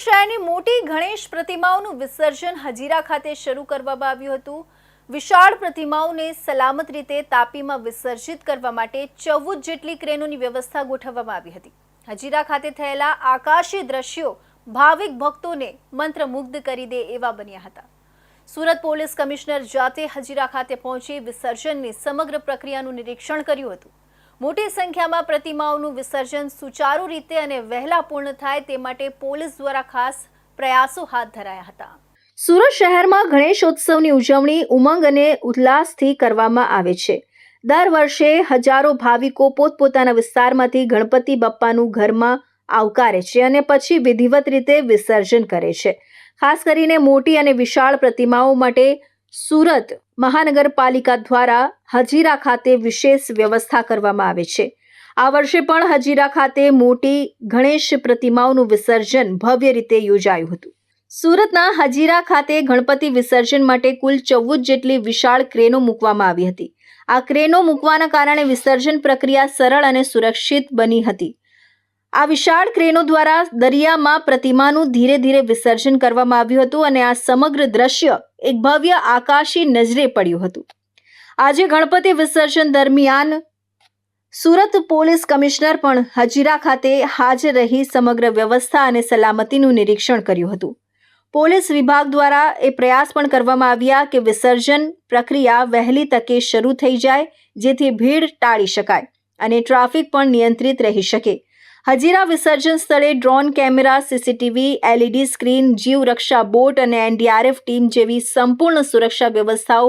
શહેરની મોટી ગણેશ પ્રતિમાઓનું વિસર્જન હજીરા ખાતે શરૂ કરવામાં આવ્યું હતું। વિશાળ પ્રતિમાઓને સલામત રીતે તાપીમાં વિસર્જિત કરવા માટે 14 જેટલી ક્રેનોની વ્યવસ્થા ગોઠવવામાં આવી હતી। હજીરા ખાતે થયેલા આકાશી દ્રશ્યો ભાવિક ભક્તોને મંત્રમુગ્ધ કરી દે એવા બન્યા હતા। સુરત પોલીસ કમિશનર જાતે હજીરા ખાતે પહોંચી વિસર્જનની સમગ્ર પ્રક્રિયાનું નિરીક્ષણ કર્યું હતું। મોટી સંખ્યામાં પ્રતિમાઓનું વિસર્જન સુચારુ રીતે અને વહેલા પૂર્ણ થાય તે માટે પોલીસ દ્વારા ખાસ પ્રયાસો હાથ ધરાયા હતા। સુરત શહેરમાં ગણેશોત્સવની ઉજવણી ઉમંગ અને ઉલ્લાસથી કરવામાં આવે છે। દર વર્ષે હજારો ભાવિકો પોતપોતાના વિસ્તારમાંથી ગણપતિ બાપ્પાનું ઘરમાં આવકારે છે અને પછી વિધિવત રીતે વિસર્જન કરે છે। ખાસ કરીને મોટી અને વિશાળ પ્રતિમાઓ માટે સુરત મહાનગરપાલિકા દ્વારા હજીરા ખાતે વિશેષ વ્યવસ્થા કરવામાં આવે છે। આ વર્ષે પણ હજીરા ખાતે મોટી ગણેશ પ્રતિમાઓનું વિસર્જન ભવ્ય રીતે યોજાયું હતું। સુરતના હજીરા ખાતે ગણપતિ વિસર્જન માટે કુલ 14 જેટલી વિશાળ ક્રેનો મૂકવામાં આવી હતી। આ ક્રેનો મૂકવાના કારણે વિસર્જન પ્રક્રિયા સરળ અને સુરક્ષિત બની હતી। આ વિશાળ ક્રેનો દ્વારા દરિયામાં પ્રતિમાનું ધીરે ધીરે વિસર્જન કરવામાં આવ્યું હતું અને આ સમગ્ર દ્રશ્ય એક ભવ્ય આકાશી નજરે પડ્યું હતું। આજે ગણપતિ વિસર્જન દરમિયાન સુરત પોલીસ કમિશનર પણ હજીરા ખાતે હાજર રહી સમગ્ર વ્યવસ્થા અને સલામતીનું નિરીક્ષણ કર્યું હતું। પોલીસ વિભાગ દ્વારા એ પ્રયાસ પણ કરવામાં આવ્યા કે વિસર્જન પ્રક્રિયા વહેલી તકે શરૂ થઈ જાય જેથી ભીડ ટાળી શકાય અને ટ્રાફિક પણ નિયંત્રિત રહી શકે। હજીરા વિસર્જન સ્થળે drone camera, CCTV, LED screen, જીવ રક્ષા બોટ અને એનડીઆરએફ ટીમ જેવી સંપૂર્ણ સુરક્ષા વ્યવસ્થાઓ